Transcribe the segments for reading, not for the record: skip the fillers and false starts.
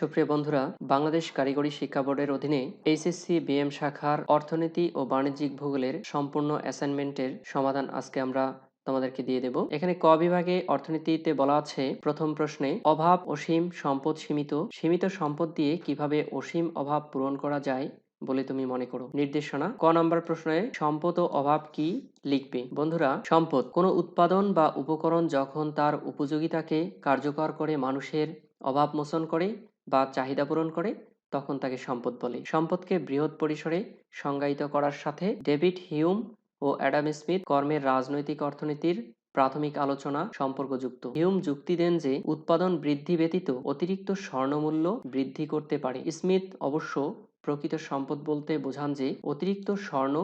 সুপ্রিয় বন্ধুরা, বাংলাদেশ কারিগরি শিক্ষা বোর্ডের অধীনে এইচএসসি বিএম শাখার অর্থনীতি ও বাণিজ্যিক ভূগোলের সম্পূর্ণ অ্যাসাইনমেন্টের সমাধান আজকে আমরা তোমাদেরকে দিয়ে দেব। এখানে ক বিভাগে অর্থনীতিতে বলা আছে প্রথম প্রশ্নে অভাব অসীম সম্পদ সীমিত, সীমিত সম্পদ দিয়ে কিভাবে অসীম অভাব পূরণ করা যায় বলে তুমি মনে করো। নির্দেশনা ক নম্বর প্রশ্নে সম্পদ ও অভাব কি লিখবে। বন্ধুরা, সম্পদ কোনো উৎপাদন বা উপকরণ যখন তার উপযোগিতাকে কার্যকর করে মানুষের অভাব মোচন করে বা চাহিদা পূরণ করে তখন তাকে সম্পদ বলে। সম্পদকে বৃহৎ পরিসরে সংজ্ঞায়িত করার সাথে ডেভিড হিউম ও অ্যাডাম স্মিথ কর্মের রাজনৈতিক অর্থনীতির প্রাথমিক আলোচনা সম্পর্কযুক্ত। হিউম যুক্তি দেন যে উৎপাদন বৃদ্ধি ব্যতীত অতিরিক্ত স্বর্ণমূল্য বৃদ্ধি করতে পারে। স্মিথ অবশ্য প্রকৃত সম্পদ বলতে বোঝান যে অতিরিক্ত স্বর্ণ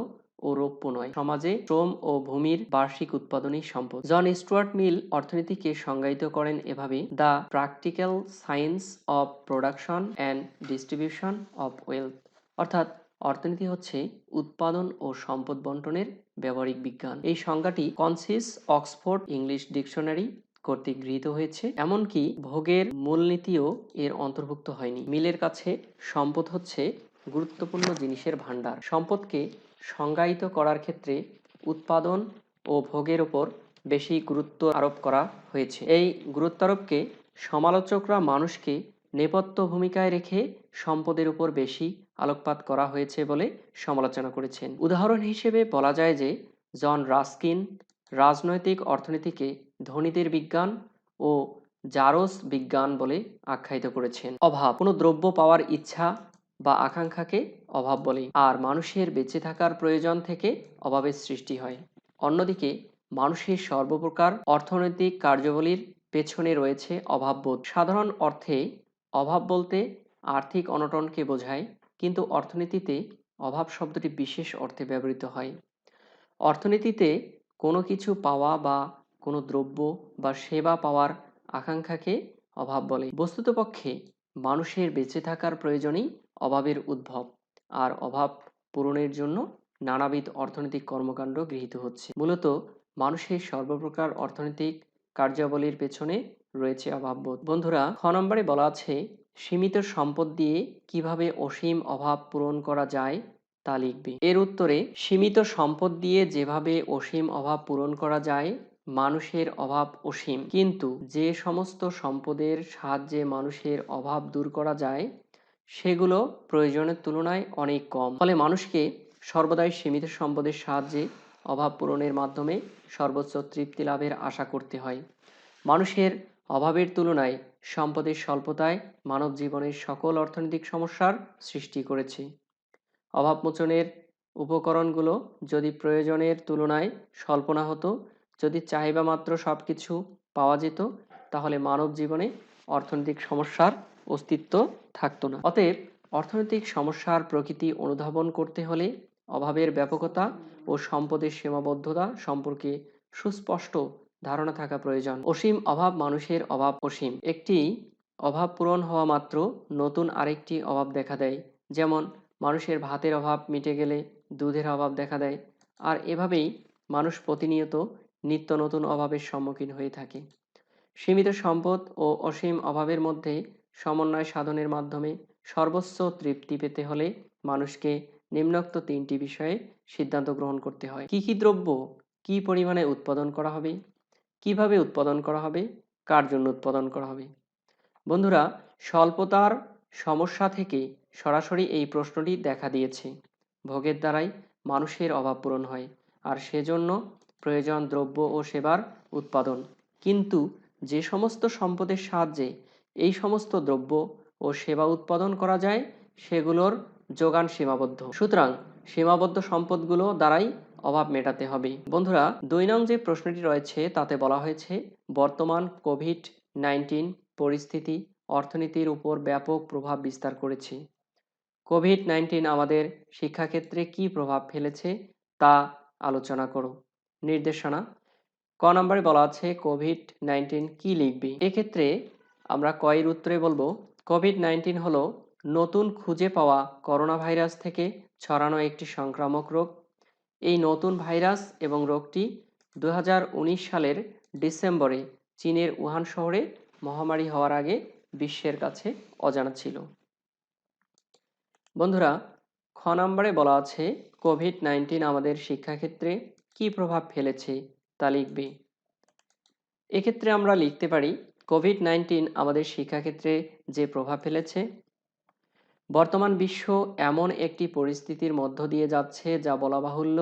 ও রৌপ্য নয়, সমাজে শ্রম ও ভূমির বার্ষিক উৎপাদনই সম্পদ। জন স্টুয়ার্ট মিল অর্থনীতিকে সংজ্ঞায়িত করেন এভাবে: the practical science of production and distribution of wealth. অর্থাৎ অর্থনীতি হচ্ছে উৎপাদন ও সম্পদ বন্টনের ব্যবহারিক বিজ্ঞান। এই সংজ্ঞাটি কনসিস অক্সফোর্ড ইংলিশ ডিকশনারি কর্তৃক গৃহীত হয়েছে। এমনকি ভোগের মূলনীতিও এর অন্তর্ভুক্ত হয়নি। মিলের কাছে সম্পদ হচ্ছে গুরুত্বপূর্ণ জিনিসের ভাণ্ডার। সম্পদকে সংজ্ঞায়িত করার ক্ষেত্রে উৎপাদন ও ভোগের উপর বেশি গুরুত্ব আরোপ করা হয়েছে। এই গুরুত্বারোপকে সমালোচকরা মানুষকে নেপথ্য ভূমিকায় রেখে সম্পদের উপর বেশি আলোকপাত করা হয়েছে বলে সমালোচনা করেছেন। উদাহরণ হিসেবে বলা যায় যে জন রাস্কিন রাজনৈতিক অর্থনীতিকে ধনীদের বিজ্ঞান ও জারজ বিজ্ঞান বলে আখ্যায়িত করেছেন। অভাব কোনো দ্রব্য পাওয়ার ইচ্ছা বা আকাঙ্ক্ষাকে অভাব বলে, আর মানুষের বেঁচে থাকার প্রয়োজন থেকে অভাবের সৃষ্টি হয়। অন্যদিকে মানুষের সর্বপ্রকার অর্থনৈতিক কার্যাবলীর পেছনে রয়েছে অভাববোধ। সাধারণ অর্থে অভাব বলতে আর্থিক অনটনকে বোঝায়, কিন্তু অর্থনীতিতে অভাব শব্দটি বিশেষ অর্থে ব্যবহৃত হয়। অর্থনীতিতে কোনো কিছু পাওয়া বা কোনো দ্রব্য বা সেবা পাওয়ার আকাঙ্ক্ষাকে অভাব বলে। বস্তুতপক্ষে মানুষের বেঁচে থাকার প্রয়োজনেই অভাবের উদ্ভব, আর অভাব পূরণের জন্য নানাবিধ অর্থনৈতিক কর্মকাণ্ড গৃহীত হচ্ছে। মূলত মানুষের সর্বপ্রকার অর্থনৈতিক কার্যাবলীর পেছনে রয়েছে অভাববোধ। বন্ধুরা, খ নম্বরে বলা আছে সীমিত সম্পদ দিয়ে কিভাবে অসীম অভাব পূরণ করা যায় তা লিখবে। এর উত্তরে সীমিত সম্পদ দিয়ে যেভাবে অসীম অভাব পূরণ করা যায়, মানুষের অভাব অসীম, কিন্তু যে সমস্ত সম্পদের সাহায্যে মানুষের অভাব দূর করা যায় সেগুলো প্রয়োজনের তুলনায় অনেক কম। ফলে মানুষকে সর্বদাই সীমিত সম্পদের সাহায্যে অভাব পূরণের মাধ্যমে সর্বোচ্চ তৃপ্তি লাভের আশা করতে হয়। মানুষের অভাবের তুলনায় সম্পদের স্বল্পতায় মানব জীবনের সকল অর্থনৈতিক সমস্যার সৃষ্টি করেছে। অভাব মোচনের উপকরণগুলো যদি প্রয়োজনের তুলনায় স্বল্প না হতো, যদি চাহিদা মাত্র সব কিছু পাওয়া যেত, তাহলে মানব জীবনে অর্থনৈতিক সমস্যার অস্তিত্ব থাকতো না। অতএব অর্থনৈতিক সমস্যার প্রকৃতি অনুধাবন করতে হলে অভাবের ব্যাপকতা ও সম্পদের সীমাবদ্ধতা সম্পর্কে সুস্পষ্ট ধারণা থাকা প্রয়োজন। অসীম অভাব মানুষের অভাব অসীম। একটি অভাব পূরণ হওয়া মাত্র নতুন আরেকটি অভাব দেখা দেয়। যেমন মানুষের ভাতের অভাব মিটে গেলে দুধের অভাব দেখা দেয়, আর এভাবেই মানুষ প্রতিনিয়ত নিত্য নতুন অভাবের সম্মুখীন হয়ে থাকে। সীমিত সম্পদ ও অসীম অভাবের মধ্যে সমন্বয় সাধনের মাধ্যমে সর্বোচ্চ তৃপ্তি পেতে হলে মানুষকে নিম্নোক্ত তিনটি বিষয়ে সিদ্ধান্ত গ্রহণ করতে হয়। কি কি দ্রব্য কি পরিমাণে উৎপাদন করা হবে, কিভাবে উৎপাদন করা হবে, কার জন্য উৎপাদন করা হবে। বন্ধুরা, স্বল্পতার সমস্যা থেকে সরাসরি এই প্রশ্নটি দেখা দিয়েছে। ভোগের দ্বারাই মানুষের অভাব পূরণ হয়, আর সেজন্য প্রয়োজন দ্রব্য ও সেবার উৎপাদন। কিন্তু যে সমস্ত সম্পদের সাহায্যে এই সমস্ত দ্রব্য ও সেবা উৎপাদন করা যায় সেগুলোর যোগান সীমাবদ্ধ। সুতরাং সীমাবদ্ধ সম্পদগুলো দ্বারাই অভাব মেটাতে হবে। বন্ধুরা, ২ নং যে প্রশ্নটি রয়েছে তাতে বলা হয়েছে বর্তমান কোভিড-19 পরিস্থিতি অর্থনীতির উপর ব্যাপক প্রভাব বিস্তার করেছে। কোভিড-19 আমাদের শিক্ষাক্ষেত্রে কি প্রভাব ফেলেছে তা আলোচনা করো। নির্দেশনা ক নম্বরে বলা আছে কোভিড-19 কি লিখবে। এক্ষেত্রে আমরা ক এর উত্তরে বলবো কোভিড-19 হলো নতুন খুঁজে পাওয়া করোনা ভাইরাস থেকে ছড়ানো একটি সংক্রামক রোগ। এই নতুন ভাইরাস এবং রোগটি 2019 সালের ডিসেম্বরে চীনের উহান শহরে মহামারী হওয়ার আগে বিশ্বের কাছে অজানা ছিল। বন্ধুরা, খ নম্বরে বলা আছে কোভিড-19 আমাদের শিক্ষাক্ষেত্রে কি প্রভাব ফেলেছে তা লিখবে। এক্ষেত্রে আমরা লিখতে পারি কোভিড-19 আমাদের শিক্ষাক্ষেত্রে যে প্রভাব ফেলেছে, বর্তমান বিশ্ব এমন একটি পরিস্থিতির মধ্য দিয়ে যাচ্ছে যা বলা বাহুল্য।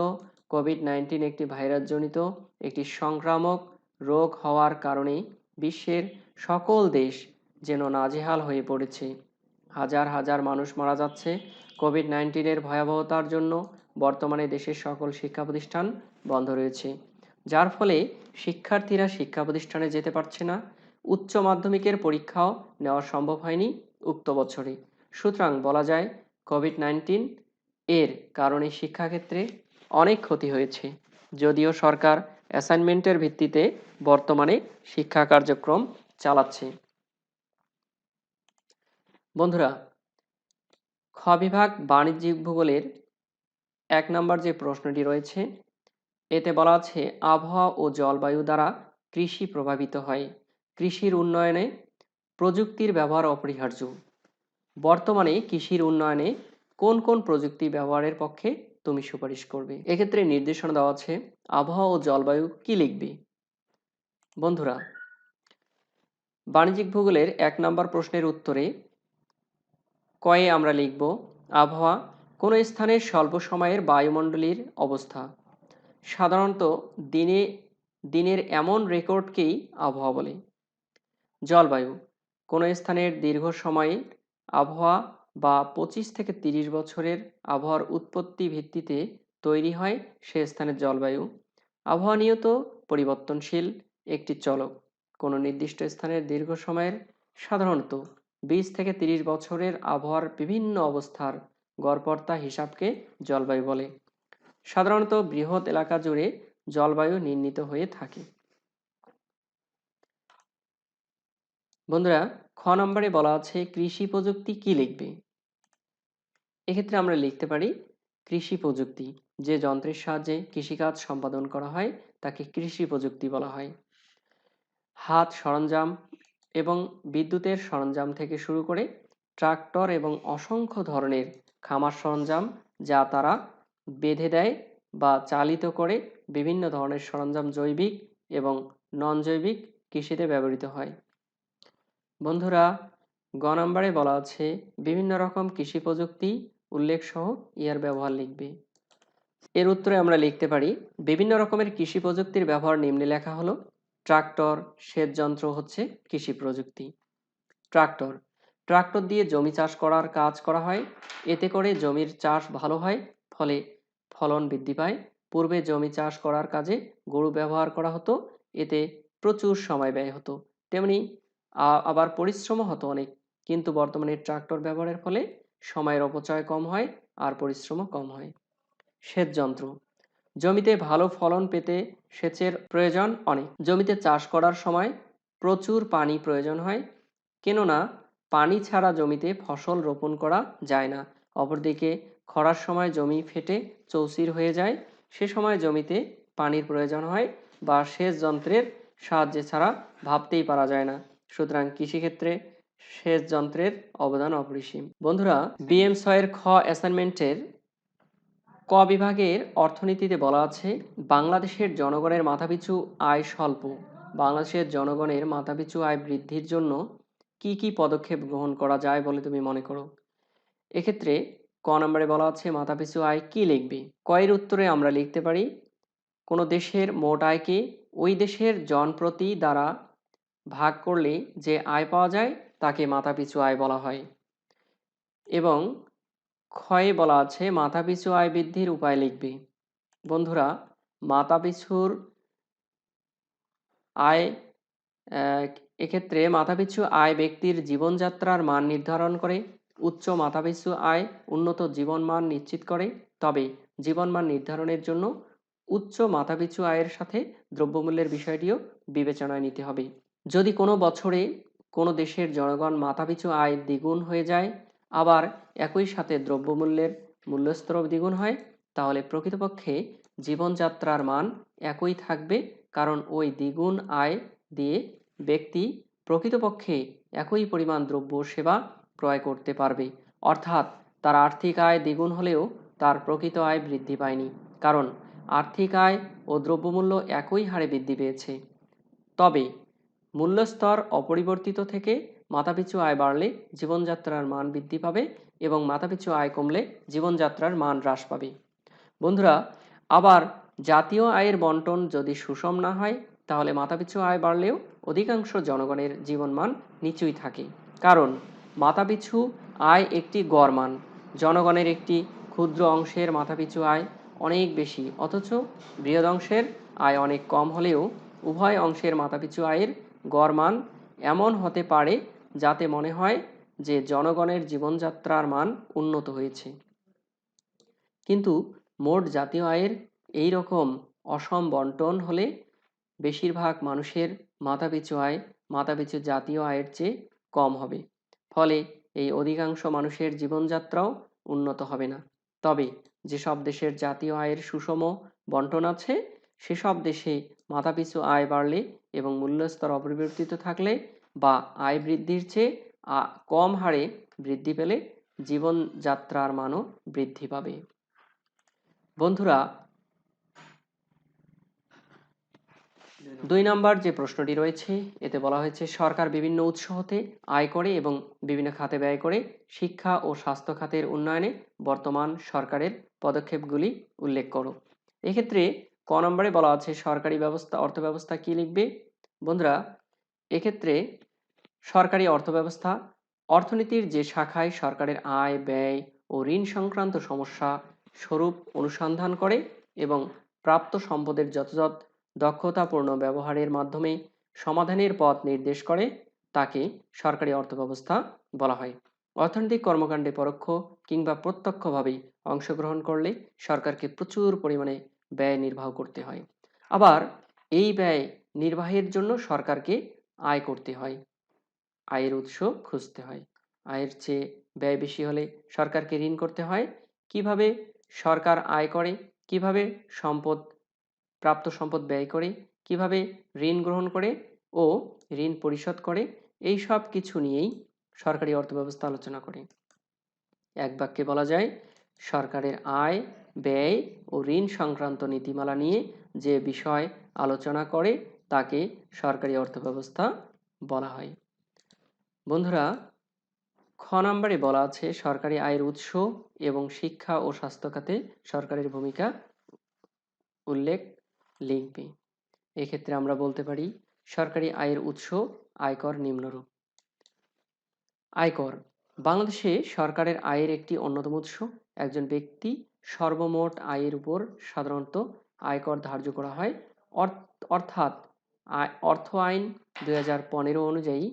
কোভিড-19 একটি ভাইরাসজনিত একটি সংক্রামক রোগ হওয়ার কারণে বিশ্বের সকল দেশ যেন নাজেহাল হয়ে পড়েছে। হাজার হাজার মানুষ মারা যাচ্ছে। কোভিড-19 ভয়াবহতার জন্য বর্তমানে দেশের সকল শিক্ষা প্রতিষ্ঠান বন্ধ রয়েছে, যার ফলে শিক্ষার্থীরা শিক্ষা প্রতিষ্ঠানে যেতে পারছে না। উচ্চ মাধ্যমিকের পরীক্ষাও নেওয়া সম্ভব হয়নি উক্ত বছরে। সুতরাং বলা যায় কোভিড-19 এর কারণে শিক্ষাক্ষেত্রে অনেক ক্ষতি হয়েছে, যদিও সরকার অ্যাসাইনমেন্টের ভিত্তিতে বর্তমানে শিক্ষা কার্যক্রম চালাচ্ছে। বন্ধুরা, খ বিভাগ বাণিজ্যিক ভূগোলের 1 নম্বর যে প্রশ্নটি রয়েছে, এতে বলা আছে আবহাওয়া ও জলবায়ু দ্বারা কৃষি প্রভাবিত হয়। কৃষির উন্নয়নে প্রযুক্তির ব্যবহার অপরিহার্য। বর্তমানে কৃষির উন্নয়নে কোন কোন প্রযুক্তি ব্যবহারের পক্ষে তুমি সুপারিশ করবে? এক্ষেত্রে নির্দেশনা দেওয়া আছে আবহাওয়া ও জলবায়ু কি লিখবে? বন্ধুরা, বাণিজ্যিক ভূগোলের 1 নম্বর প্রশ্নের উত্তরে কয়ে আমরা লিখব আবহাওয়া কোনো স্থানের স্বল্প সময়ের বায়ুমণ্ডলীর অবস্থা। সাধারণত দিনের এমন রেকর্ডকেই আবহাওয়া বলে। জলবায়ু কোনো স্থানের দীর্ঘ সময়ের আবহাওয়া বা 25 থেকে 30 বছরের আবহাওয়ার উৎপত্তি ভিত্তিতে তৈরি হয় সে স্থানের জলবায়ু। আবহাওয়া নিয়ত পরিবর্তনশীল একটি চলক। কোনো নির্দিষ্ট স্থানের দীর্ঘ সময়ের সাধারণত 20 থেকে 30 বছরের আবহাওয়ার বিভিন্ন অবস্থার গড়পড়তা হিসাবকে জলবায়ু বলে। সাধারণত বৃহৎ এলাকা জুড়ে জলবায়ু নির্ণীত হয়ে থাকে। বন্ধুরা, খ নম্বরে বলা আছে কৃষি প্রযুক্তি কি লিখবে? এক্ষেত্রে আমরা লিখতে পারি কৃষি প্রযুক্তি যে যন্ত্রের সাহায্যে কৃষিকাজ সম্পাদন করা হয় তাকে কৃষি প্রযুক্তি বলা হয়। হাত সরঞ্জাম এবং বিদ্যুতের সরঞ্জাম থেকে শুরু করে ট্রাক্টর এবং অসংখ্য ধরনের খামার সরঞ্জাম যা তারা বেঁধে দেয় বা চালিত করে, বিভিন্ন ধরনের সরঞ্জাম জৈবিক এবং নন জৈবিক কৃষিতে ব্যবহৃত হয়। বন্ধুরা, গ নম্বরে বলা আছে বিভিন্ন রকম কৃষি প্রযুক্তি উল্লেখ সহ ইয়ার ব্যবহার লিখবে। এর উত্তরে আমরা লিখতে পারি বিভিন্ন রকমের কৃষি প্রযুক্তির ব্যবহার নিম্নে লেখা হলো। ট্রাক্টর সেচ যন্ত্র হচ্ছে কৃষি প্রযুক্তি। ট্রাক্টর দিয়ে জমি চাষ করার কাজ করা হয়। এতে করে জমির চাষ ভালো হয়, ফলে ফলন বৃদ্ধি পায়। পূর্বে জমি চাষ করার কাজে গরু ব্যবহার করা হতো, এতে প্রচুর সময় ব্যয় হতো, তেমনি আবার পরিশ্রমও হতো অনেক। কিন্তু বর্তমানে ট্রাক্টর ব্যবহারের ফলে সময়ের অপচয় কম হয় আর পরিশ্রমও কম হয়। সেচ যন্ত্র জমিতে ভালো ফলন পেতে সেচের প্রয়োজন অনেক। জমিতে চাষ করার সময় প্রচুর পানি প্রয়োজন হয়, কেননা পানি ছাড়া জমিতে ফসল রোপণ করা যায় না। অপরদিকে খরার সময় জমি ফেটে চৌচির হয়ে যায়, সে সময় জমিতে পানির প্রয়োজন হয় বা সেচ যন্ত্রের সাহায্যে ছাড়া ভাবতেই পারা যায় না। সুতরাং কৃষিক্ষেত্রে সেচ যন্ত্রের অবদান অপরিসীম। বন্ধুরা, BM6 এর খ অ্যাসাইনমেন্টের ক বিভাগের অর্থনীতিতে বলা আছে বাংলাদেশের জনগণের মাথাপিছু আয় স্বল্প। বাংলাদেশের জনগণের মাথাপিছু আয় বৃদ্ধির জন্য কি কি পদক্ষেপ গ্রহণ করা যায় বলে তুমি মনে করো? এক্ষেত্রে ক নম্বরে বলা আছে মাথাপিছু আয় কি লিখবে? কয়ের উত্তরে আমরা লিখতে পারি কোনো দেশের মোট আয়কে ওই দেশের জনপ্রতি দ্বারা ভাগ করলে যে আয় পাওয়া যায় তাকে মাথাপিছু আয় বলা হয়। এবং ক্ষয়ে বলা আছে মাথাপিছু আয় বৃদ্ধির উপায় লিখবে। বন্ধুরা, মাথাপিছুর আয় এক্ষেত্রে মাথাপিছু আয় ব্যক্তির জীবনযাত্রার মান নির্ধারণ করে। উচ্চ মাথাপিছু আয় উন্নত জীবনমান নিশ্চিত করে। তবে জীবনমান নির্ধারণের জন্য উচ্চ মাথাপিছু আয়ের সাথে দ্রব্যমূল্যের বিষয়টিও বিবেচনায় নিতে হবে। যদি কোনো বছরে কোনো দেশের জনগণ মাথাপিছু আয় দ্বিগুণ হয়ে যায়, আবার একই সাথে দ্রব্যমূল্যের মূল্যস্তরও দ্বিগুণ হয়, তাহলে প্রকৃতপক্ষে জীবনযাত্রার মান একই থাকবে, কারণ ওই দ্বিগুণ আয় দিয়ে ব্যক্তি প্রকৃতপক্ষে একই পরিমাণ দ্রব্য সেবা ক্রয় করতে পারবে, অর্থাৎ তার আর্থিক আয় দ্বিগুণ হলেও তার প্রকৃত আয় বৃদ্ধি পায়নি, কারণ আর্থিক আয় ও দ্রব্যমূল্য একই হারে বৃদ্ধি পেয়েছে। তবে মূল্যস্তর অপরিবর্তিত থেকে মাথাপিছু আয় বাড়লে জীবনযাত্রার মান বৃদ্ধি পাবে এবং মাথাপিছু আয় কমলে জীবনযাত্রার মান হ্রাস পাবে। বন্ধুরা, আবার জাতীয় আয়ের বন্টন যদি সুষম না হয় তাহলে মাথাপিছু আয় বাড়লেও অধিকাংশ জনগণের জীবনমান নিচুই থাকে, কারণ মাথাপিছু আয় একটি গড় মান। জনগণের একটি ক্ষুদ্র অংশের মাথাপিছু আয় অনেক বেশি, অথচ বৃহৎ অংশের আয় অনেক কম হলেও উভয় অংশের মাথাপিছু আয়ের গড় মান এমন হতে পারে যাতে মনে হয় যে জনগণের জীবনযাত্রার মান উন্নত হয়েছে। কিন্তু মোট জাতীয় আয়ের এই রকম অসম বন্টন হলে বেশিরভাগ মানুষের মাথাপিছু আয় মাথাপিছু জাতীয় আয়ের চেয়ে কম হবে, ফলে এই অধিকাংশ মানুষের জীবনযাত্রাও উন্নত হবে না। তবে যেসব দেশের জাতীয় আয়ের সুষম বন্টন আছে সেসব দেশে মাথাপিছু আয় বাড়লে এবং মূল্যস্তর অপরিবর্তিত থাকলে বা আয় বৃদ্ধির চেয়ে কম হারে বৃদ্ধি পেলে জীবনযাত্রার মানও বৃদ্ধি পাবে। বন্ধুরা, 2 নম্বর যে প্রশ্নটি রয়েছে এতে বলা হয়েছে সরকার বিভিন্ন উৎস হতে আয় করে এবং বিভিন্ন খাতে ব্যয় করে। শিক্ষা ও স্বাস্থ্য খাতের উন্নয়নে বর্তমান সরকারের পদক্ষেপগুলি উল্লেখ করো। এক্ষেত্রে ক নম্বরে বলা আছে সরকারি ব্যবস্থা অর্থব্যবস্থা কি লিখবে? বন্ধুরা, এক্ষেত্রে সরকারি অর্থব্যবস্থা অর্থনীতির যে শাখায় সরকারের আয় ব্যয় ও ঋণ সংক্রান্ত সমস্যা স্বরূপ অনুসন্ধান করে এবং প্রাপ্ত সম্পদের যথাযথ দক্ষতাপূর্ণ ব্যবহারের মাধ্যমে সমাধানের পথ নির্দেশ করে তাকে সরকারি অর্থব্যবস্থা বলা হয়। অর্থনৈতিক কর্মকাণ্ডে পরোক্ষ কিংবা প্রত্যক্ষভাবে অংশগ্রহণ করলে সরকারকে প্রচুর পরিমাণে ব্যয় নির্বাহ করতে হয়। আবার এই ব্যয় নির্বাহের জন্য সরকারকে আয় করতে হয়, আয়ের উৎস খুঁজতে হয়। আয়ের চেয়ে ব্যয় বেশি হলে সরকারকে ঋণ করতে হয়। কিভাবে সরকার আয় করে, কিভাবে প্রাপ্ত সম্পদ ব্যয় করে, কিভাবে ঋণ গ্রহণ করে ও ঋণ পরিশোধ করে, এই সব কিছু নিয়েই সরকারি অর্থব্যবস্থা আলোচনা করে। এক বাক্যে বলা যায় সরকারের আয় ব্যয় ও ঋণ সংক্রান্ত নীতিমালা নিয়ে যে বিষয় আলোচনা করে তাকে সরকারি অর্থব্যবস্থা বলা হয়। বন্ধুরা, খ নম্বরে বলা আছে সরকারি আয়ের উৎস এবং শিক্ষা ও স্বাস্থ্য খাতে সরকারের ভূমিকা উল্লেখ লিখবে। এক্ষেত্রে আমরা বলতে পারি সরকারি আয়ের উৎস আয়কর নিম্নরূপ। আয়কর বাংলাদেশে সরকারের আয়ের একটি অন্যতম উৎস। একজন ব্যক্তি সর্বমোট আয়ের উপর সাধারণত আয়কর ধার্য করা হয়, অর্থাৎ অর্থ আইন 2015 অনুযায়ী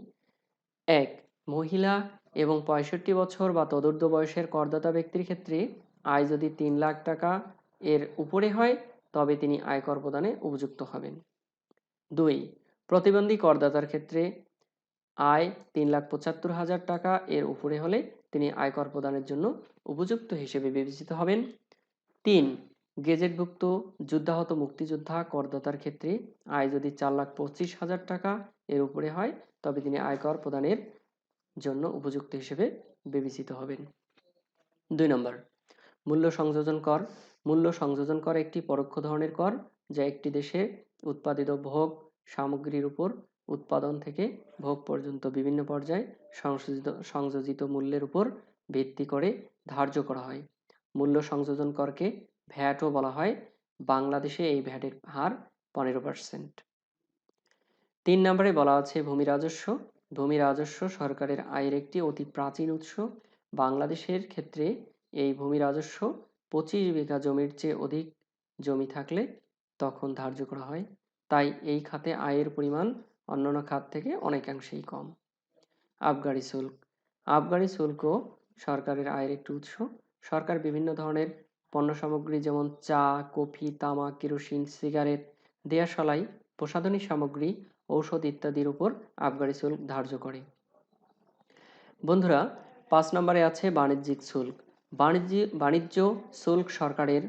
এক মহিলা এবং 65 বছর বা তদূর্ধ্ব বয়সের করদাতা ব্যক্তির ক্ষেত্রে আয় যদি 3 লাখ টাকা এর উপরে হয় তবে তিনি আয়কর প্রদানে উপযুক্ত হবেন। 2 প্রতিবন্ধী করদাতার ক্ষেত্রে আয় 3,75,000 টাকা এর উপরে হলে তিনি আয়কর প্রদানের জন্য উপযুক্ত হিসেবে বিবেচিত হবেন। 3 গেজেটভুক্ত যুদ্ধাহত মুক্তিযোদ্ধা করদাতার ক্ষেত্রে আয় যদি 4,25,000 টাকা এর উপরে হয় তবে তিনি আয়কর প্রদানের জন্য উপযুক্ত হিসেবে বিবেচিত হবেন। 2 নম্বর মূল্য সংযোজন কর। মূল্য সংযোজন কর একটি পরোক্ষ ধরনের কর যা একটি দেশে উৎপাদিত ভোগ সামগ্রীর উপর উৎপাদন থেকে ভোগ পর্যন্ত বিভিন্ন পর্যায়ে সংযোজিত মূল্যের উপর ভিত্তি করে ধার্য করা হয়। মূল্য সংযোজন করকে ভ্যাটও বলা হয়। বাংলাদেশে এই ভ্যাটের হার 15%। 3 নম্বরে বলা আছে ভূমি রাজস্ব। ভূমি রাজস্ব সরকারের আয়ের একটি অতি প্রাচীন উৎস। বাংলাদেশের ক্ষেত্রে এই ভূমি রাজস্ব 25 বিঘা জমির চেয়ে অধিক জমি থাকলে তখন ধার্য করা হয়, তাই এই খাতে আয়ের পরিমাণ অন্যান্য খাত থেকে অনেকাংশেই কম। আবগারি শুল্ক। আবগারি শুল্ক সরকারের আয়ের একটি উৎস। সরকার বিভিন্ন ধরনের পণ্য সামগ্রী যেমন চা, কফি, তামাক, কেরোসিন, সিগারেট, দেয়াশালাই, প্রসাধনী সামগ্রী, ঔষধ ইত্যাদির উপর আবগারি শুল্ক ধার্য করে। বন্ধুরা, 5 নম্বরে আছে বাণিজ্যিক শুল্ক। বাণিজ্য শুল্ক সরকারের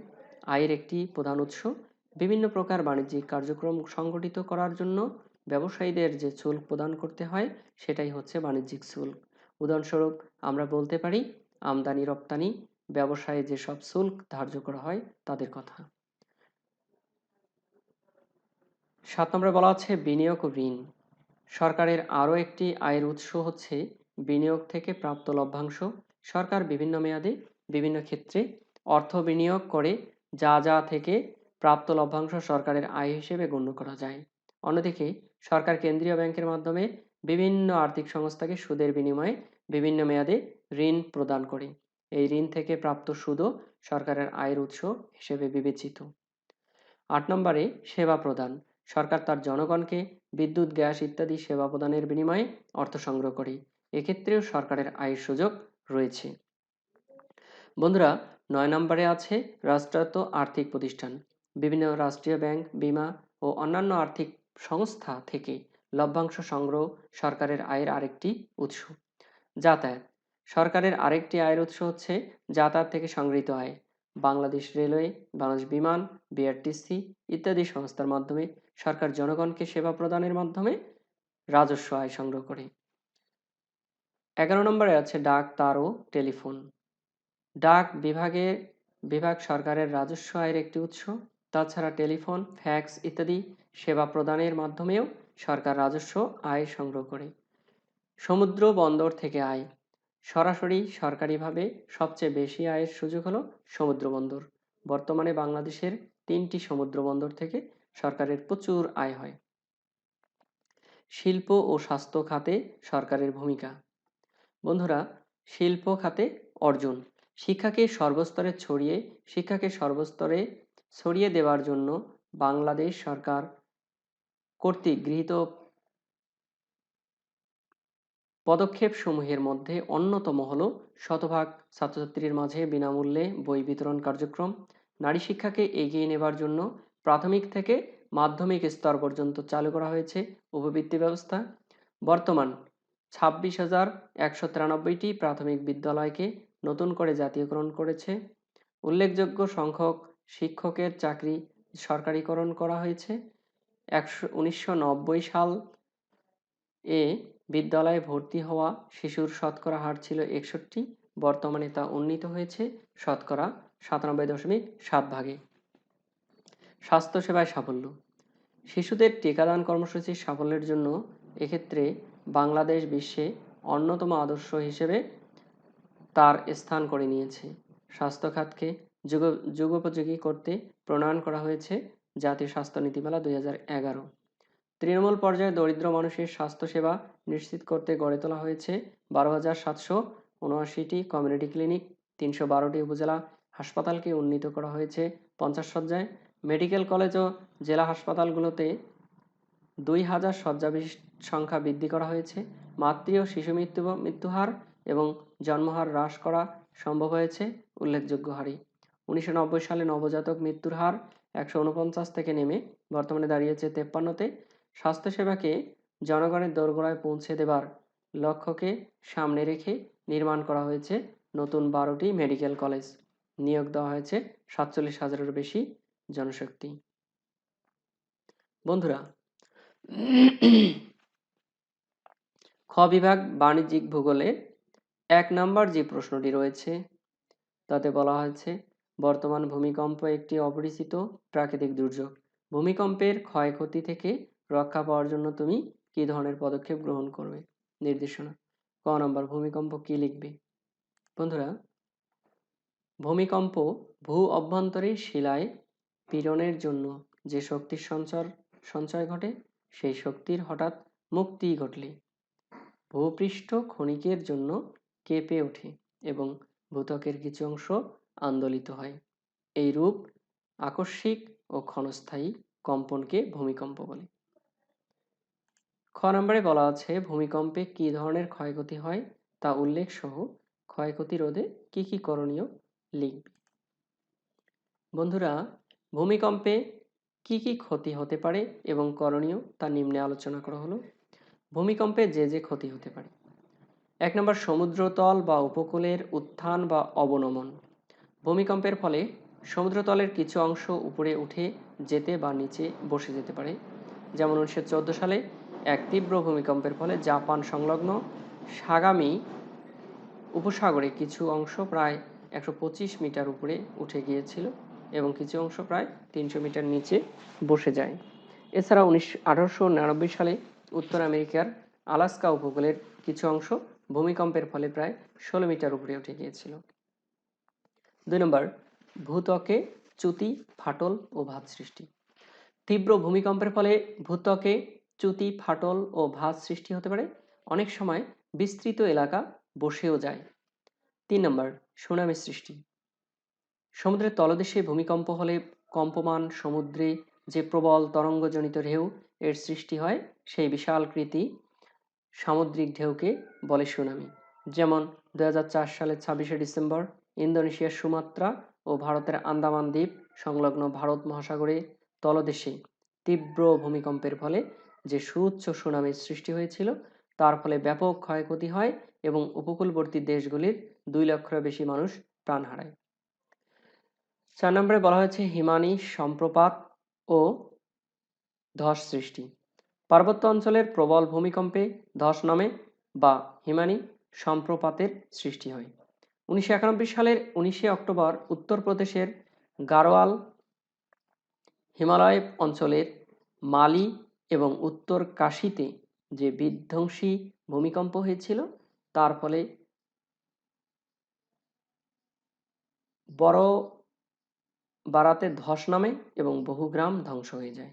আয়ের একটি প্রধান উৎস। বিভিন্ন প্রকার বাণিজ্যিক কার্যক্রম সংগঠিত করার জন্য ব্যবসায়ীদের যে শুল্ক প্রদান করতে হয় সেটাই হচ্ছে বাণিজ্যিক শুল্ক। উদাহরণস্বরূপ আমরা বলতে পারি আমদানি রপ্তানি ব্যবসায়ে যেসব শুল্ক ধার্য করা হয় তাদের কথা। 7 নম্বরে বলা আছে বিনিয়োগ ও ঋণ। সরকারের আরও একটি আয়ের উৎস হচ্ছে বিনিয়োগ থেকে প্রাপ্ত লভ্যাংশ। সরকার বিভিন্ন মেয়াদে বিভিন্ন ক্ষেত্রে অর্থ বিনিয়োগ করে, যা থেকে প্রাপ্ত লভ্যাংশ সরকারের আয় হিসেবে গণ্য করা যায়। অন্যদিকে সরকার কেন্দ্রীয় ব্যাংকের মাধ্যমে বিভিন্ন আর্থিক সংস্থাকে সুদের বিনিময়ে বিভিন্ন মেয়াদে ঋণ প্রদান করে। এই ঋণ থেকে প্রাপ্ত সুদও সরকারের আয়ের উৎস হিসেবে বিবেচিত। 8 নম্বরে সেবা প্রদান। সরকার তার জনগণকে বিদ্যুৎ, গ্যাস ইত্যাদি সেবা প্রদানের বিনিময়ে অর্থ সংগ্রহ করে। এক্ষেত্রেও সরকারের আয়ের সুযোগ রয়েছে। বন্ধুরা, 9 নম্বরে আছে রাষ্ট্রায়ত্ত আর্থিক প্রতিষ্ঠান। বিভিন্ন রাষ্ট্রীয় ব্যাংক, বীমা ও অন্যান্য আর্থিক সংস্থা থেকে লভ্যাংশ সংগ্রহ সরকারের আয়ের আরেকটি উৎস। যাতায়াত। সরকারের আরেকটি আয়ের উৎস হচ্ছে যাতায়াত থেকে সংগৃহীত আয়। বাংলাদেশ রেলওয়ে, বাংলাদেশ বিমান, বিআরটিসি ইত্যাদি সংস্থার মাধ্যমে সরকার জনগণকে সেবা প্রদানের মাধ্যমে রাজস্ব আয় সংগ্রহ করে। 11 নম্বরে আছে ডাক, তার ও টেলিফোন। ডাক বিভাগ সরকারের রাজস্ব আয়ের একটি উৎস। তাছাড়া টেলিফোন, ফ্যাক্স ইত্যাদি সেবা প্রদানের মাধ্যমেও সরকার রাজস্ব আয় সংগ্রহ করে। সমুদ্র বন্দর থেকে আয়। সরাসরি সরকারিভাবে সবচেয়ে বেশি আয়ের সুযোগ হলো সমুদ্র বন্দর। বর্তমানে বাংলাদেশের 3টি সমুদ্র বন্দর থেকে সরকারের প্রচুর আয় হয়। শিল্প ও স্বাস্থ্য খাতে সরকারের ভূমিকা। বন্ধুরা, শিল্প খাতে অর্জন। শিক্ষাকে সর্বস্তরে ছড়িয়ে দেওয়ার জন্য বাংলাদেশ সরকার কর্তৃক গৃহীত পদক্ষেপসমূহের মধ্যে অন্যতম হল শতভাগ ছাত্রছাত্রীর মাঝে বিনামূল্যে বই বিতরণ কার্যক্রম। নারী শিক্ষাকে এগিয়ে নেবার জন্য প্রাথমিক থেকে মাধ্যমিক স্তর পর্যন্ত চালু করা হয়েছে উপবৃত্তি ব্যবস্থা। বর্তমান 26,193টি প্রাথমিক বিদ্যালয়কে নতুন করে জাতীয়করণ করেছে। উল্লেখযোগ্য সংখ্যক শিক্ষকের চাকরি সরকারিকরণ করা হয়েছে। 1990 সাল এ বিদ্যালয়ে ভর্তি হওয়া শিশুর শতকরা হার ছিল 61, বর্তমানে তা উন্নীত হয়েছে শতকরা 97.7%। স্বাস্থ্যসেবায় সাফল্য। শিশুদের টিকাদান কর্মসূচির সাফল্যের জন্য এক্ষেত্রে বাংলাদেশ বিশ্বে অন্যতম আদর্শ হিসেবে তার স্থান করে নিয়েছে। স্বাস্থ্য খাতকে যুগোপযোগী করতে প্রণয়ন করা হয়েছে জাতীয় স্বাস্থ্য নীতিমালা 2011। তৃণমূল পর্যায়ে দরিদ্র মানুষের স্বাস্থ্যসেবা নিশ্চিত করতে গড়ে তোলা হয়েছে 12,779টি কমিউনিটি ক্লিনিক। 312টি উপজেলা হাসপাতালকে উন্নীত করা হয়েছে 50 শয্যায়। মেডিকেল কলেজ ও জেলা হাসপাতালগুলোতে 2,000 শয্যা সংখ্যা বৃদ্ধি করা হয়েছে। মাতৃ ও শিশু মৃত্যুহার এবং জন্মহার হ্রাস করা সম্ভব হয়েছে উল্লেখযোগ্য হারে। 1990 সালে নবজাতক মৃত্যুর হার 149 থেকে নেমে বর্তমানে দাঁড়িয়েছে 53-তে। স্বাস্থ্যসেবাকে জনগণের দোরগোড়ায় পৌঁছে দেবার লক্ষ্যকে সামনে রেখে নির্মাণ করা হয়েছে নতুন 12টি মেডিকেল কলেজ। নিয়োগ দেওয়া হয়েছে 47,000-এরও বেশি জনশক্তি। বন্ধুরা, খ বিভাগ বাণিজ্যিক ভূগোলে 1 নম্বর যে প্রশ্নটি রয়েছে তাতে বলা হয়েছে বর্তমান ভূমিকম্প একটি অপরিচিত প্রাকৃতিক দুর্যোগ। ভূমিকম্পের ক্ষয়ক্ষতি থেকে রক্ষা পাওয়ার জন্য তুমি কি ধরনের পদক্ষেপ গ্রহণ করবে? নির্দেশনা। ক নম্বর, ভূমিকম্প কি লিখবে? বন্ধুরা, ভূমিকম্প ভূ অভ্যন্তরীণ শিলায় পীড়নের জন্য যে শক্তির সঞ্চয় ঘটে, সেই শক্তির হঠাৎ মুক্তি ঘটলে ভূপৃষ্ঠ ক্ষণিকের জন্য কেঁপে ওঠে এবং ভূত্বকের কিছু অংশ আন্দোলিত হয়। এই রূপ আকস্মিক ও ক্ষণস্থায়ী কম্পনকে ভূমিকম্প বলে। খ নম্বরে বলা আছে ভূমিকম্পে কি ধরনের ক্ষয়ক্ষতি হয় তা উল্লেখ সহ ক্ষয়ক্ষতি রোধে কি কি করণীয় লিখবে। বন্ধুরা, ভূমিকম্পে কি কি ক্ষতি হতে পারে এবং করণীয় তা নিম্নে আলোচনা করা হলো। ভূমিকম্পে যে ক্ষতি হতে পারে। 1 নম্বর, সমুদ্রতল বা উপকূলের উত্থান বা অবনমন। ভূমিকম্পের ফলে সমুদ্রতলের কিছু অংশ উপরে উঠে যেতে বা নিচে বসে যেতে পারে। যেমন 1914 সালে এক তীব্র ভূমিকম্পের ফলে জাপান সংলগ্ন সাগামি উপসাগরে কিছু অংশ প্রায় 125 মিটার উপরে উঠে গিয়েছিল এবং কিছু অংশ প্রায় 300 মিটার নিচে বসে যায়। এছাড়া 1899 সালে উত্তর আমেরিকার আলাস্কা উপকূলের কিছু অংশ ভূমিকম্পের ফলে প্রায় 16 মিটার উপরে উঠে গিয়েছিল। 2 নম্বর, ভূত্বকে চ্যুতি, ফাটল ও ভাঁজ সৃষ্টি। তীব্র ভূমিকম্পের ফলে ভূত্বকে চ্যুতি, ফাটল ও ভাঁজ সৃষ্টি হতে পারে। অনেক সময় বিস্তৃত এলাকা বসেও যায়। 3 নম্বর, সুনামি সৃষ্টি। সমুদ্রের তলদেশে ভূমিকম্প হলে কম্পমান সমুদ্রে যে প্রবল তরঙ্গজনিত ঢেউ এর সৃষ্টি হয়, সেই বিশালকৃতি সামুদ্রিক ঢেউকে বলে সুনামি। যেমন 2004 সালের 26শে ডিসেম্বর ইন্দোনেশিয়ার সুমাত্রা ও ভারতের আন্দামান দ্বীপ সংলগ্ন ভারত মহাসাগরে তলদেশে তীব্র ভূমিকম্পের ফলে যে সুউচ্চ সুনামির সৃষ্টি হয়েছিল, তার ফলে ব্যাপক ক্ষয়ক্ষতি হয় এবং উপকূলবর্তী দেশগুলির 2 লক্ষের বেশি মানুষ প্রাণ হারায়। 4 নম্বরে বলা হয়েছে হিমানি সম্প্রপাত ও ধস সৃষ্টি। পার্বত্য অঞ্চলের প্রবল ভূমিকম্পে ধস নামে বা হিমানি সম্প্রপাতের সৃষ্টি হয়। 1991 সালের 19শে অক্টোবর উত্তরপ্রদেশের গাড়োয়াল হিমালয় অঞ্চলের মালি এবং উত্তর কাশীতে যে বিধ্বংসী ভূমিকম্প হয়েছিল, তার ফলে বড় বারাতে ধস নামে এবং বহু গ্রাম ধ্বংস হয়ে যায়।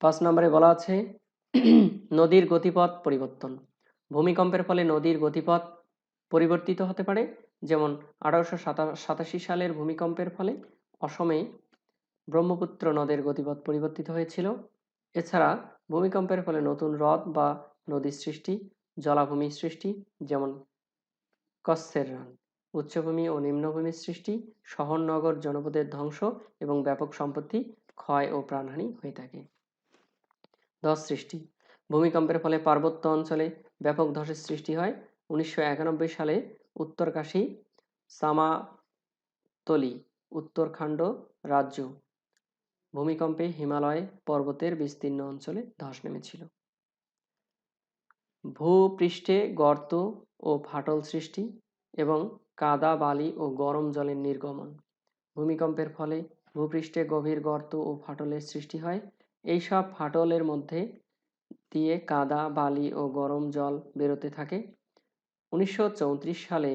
5 নম্বরে বলা আছে নদীর গতিপথ পরিবর্তন। ভূমিকম্পের ফলে নদীর গতিপথ পরিবর্তিত হতে পারে। যেমন 1887 সালের ভূমিকম্পের ফলে অসমে ব্রহ্মপুত্র নদের গতিপথ পরিবর্তিত হয়েছিল। এছাড়া ভূমিকম্পের ফলে নতুন হ্রদ বা নদীর সৃষ্টি, জলাভূমির সৃষ্টি, যেমন কচ্ছের রান, উচ্চভূমি ও নিম্নভূমির সৃষ্টি, শহর নগর জনপদের ধ্বংস এবং ব্যাপক সম্পত্তি ক্ষয় ও প্রাণহানি হয়ে থাকে। ধস সৃষ্টি। ভূমিকম্পের ফলে পার্বত্য অঞ্চলে ব্যাপক ধসের সৃষ্টি হয়। 1991 সালে উত্তরকাশী সামাতলি উত্তরাখণ্ড রাজ্য ভূমিকম্পে হিমালয় পর্বতের বিস্তীর্ণ অঞ্চলে ধস নেমেছিল। ভূপৃষ্ঠে গর্ত ও ফাটল সৃষ্টি এবং কাদা, বালি ও গরম জলের নির্গমন। ভূমিকম্পের ফলে ভূপৃষ্ঠে গভীর গর্ত ও ফাটলের সৃষ্টি হয়। এইসব ফাটলের মধ্যে দিয়ে কাদা, বালি ও গরম জল বেরোতে থাকে। 1934 সালে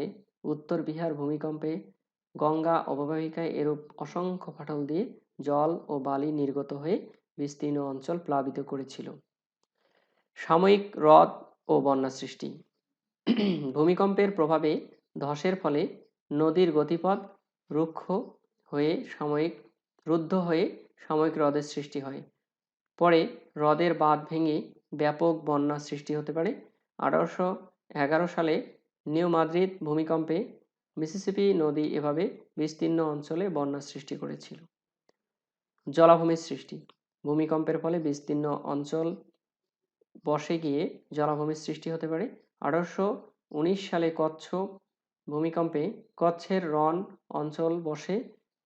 উত্তর বিহার ভূমিকম্পে গঙ্গা অববাহিকায় এরূপ অসংখ্য ফাটল দিয়ে জল ও বালি নির্গত হয়ে বিস্তীর্ণ অঞ্চল প্লাবিত করেছিল। সাময়িক হ্রদ ও বন্যা সৃষ্টি। ভূমিকম্পের প্রভাবে ধসের ফলে নদীর গতিপথ রুদ্ধ হয়ে সাময়িক হ্রদের সৃষ্টি হয়। পরে হ্রদের বাঁধ ভেঙে ব্যাপক বন্যা সৃষ্টি হতে পারে। 1811 সালে নিউ মাদ্রিদ ভূমিকম্পে মিসিসিপি নদী এভাবে বিস্তীর্ণ অঞ্চলে বন্যা সৃষ্টি করেছিল। জলাভূমির সৃষ্টি। ভূমিকম্পের ফলে বিস্তীর্ণ অঞ্চল বসে গিয়ে জলাভূমির সৃষ্টি হতে পারে। 1819 সালে কচ্ছ ভূমিকম্পে কচ্ছের রণ অঞ্চল বসে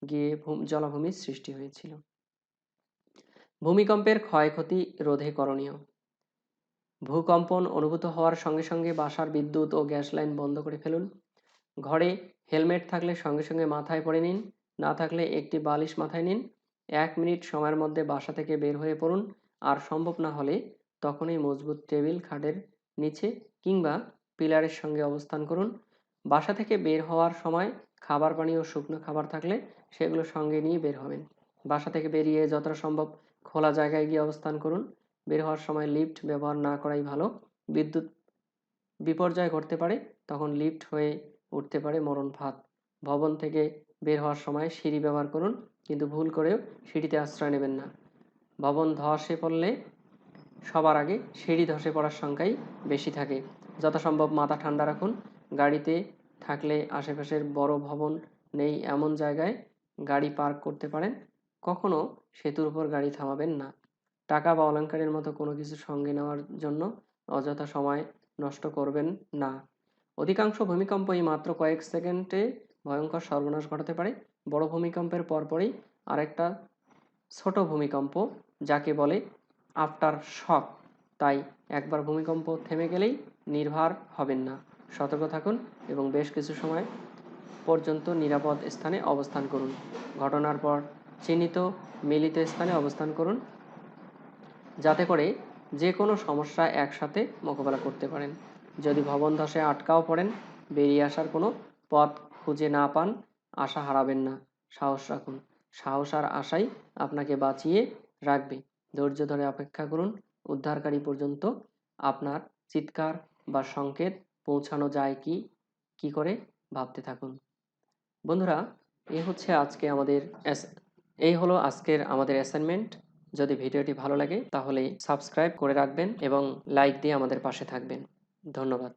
গিয়ে জলাভূমির সৃষ্টি হয়েছিল। ভূমিকম্পের ক্ষয়ক্ষতি রোধে করণীয়। ভূকম্পন অনুভূত হওয়ার সঙ্গে সঙ্গে বাসার বিদ্যুৎ ও গ্যাস লাইন বন্ধ করে ফেলুন। ঘরে হেলমেট থাকলে সঙ্গে সঙ্গে মাথায় পরে নিন, না থাকলে একটি বালিশ মাথায় নিন। 1 মিনিট সময়ের মধ্যে বাসা থেকে বের হয়ে পড়ুন। আর সম্ভব না হলে তখনই মজবুত টেবিল খাটের নিচে কিংবা পিলারের সঙ্গে অবস্থান করুন। বাসা থেকে বের হওয়ার সময় খাবার পানি ও শুকনো খাবার থাকলে সেগুলো সঙ্গে নিয়ে বের হবেন। বাসা থেকে বেরিয়ে যতটা সম্ভব খোলা জায়গায় গিয়ে অবস্থান করুন। বের হওয়ার সময় লিফট ব্যবহার না করাই ভালো। বিদ্যুৎ বিপর্যয় ঘটতে পারে, তখন লিফট হয়ে উঠতে পারে মরণ ফাঁদ। ভবন থেকে বের হওয়ার সময় সিঁড়ি ব্যবহার করুন, কিন্তু ভুল করেও সিঁড়িতে আশ্রয় নেবেন না। ভবন ধসে পড়লে সবার আগে সিঁড়ি ধসে পড়ার সংখ্যাই বেশি থাকে। যথাসম্ভব মাথা ঠান্ডা রাখুন। গাড়িতে থাকলে আশেপাশের বড় ভবন নেই এমন জায়গায় গাড়ি পার্ক করতে পারেন। কখনো সেতুর উপর গাড়ি থামাবেন না। টাকা বা অলংকারের মতো কোনো কিছু সঙ্গে নেওয়ার জন্য অযথা সময় নষ্ট করবেন না। অধিকাংশ ভূমিকম্পই মাত্র কয়েক সেকেন্ডে ভয়ঙ্কর সর্বনাশ ঘটাতে পারে। বড় ভূমিকম্পের পরপরই আরেকটা ছোট ভূমিকম্প যাকে বলে আফটার শক। তাই একবার ভূমিকম্প থেমে গেলেই নির্ভর হবেন না, সতর্ক থাকুন এবং বেশ কিছু সময় পর্যন্ত নিরাপদ স্থানে অবস্থান করুন। ঘটনার পর চিহ্নিত মিলিত স্থানে অবস্থান করুন, যাতে করে যে কোনো সমস্যা একসাথে মোকাবেলা করতে পারেন। যদি ভবন ধসে আটকাও পড়েন, বেরিয়ে আসার কোনো পথ খুঁজে না পান, আশা হারাবেন না, সাহস রাখুন। সাহস আর আশাই আপনাকে বাঁচিয়ে রাখবে। ধৈর্য ধরে অপেক্ষা করুন, উদ্ধারকারী পর্যন্ত আপনার চিৎকার বা সংকেত পৌঁছানো যায় কি করে ভাবতে থাকুন। বন্ধুরা, এই হলো আজকের আমাদের অ্যাসাইনমেন্ট। যদি ভিডিওটি ভালো লাগে তাহলে সাবস্ক্রাইব করে রাখবেন এবং লাইক দিয়ে আমাদের পাশে থাকবেন। ধন্যবাদ।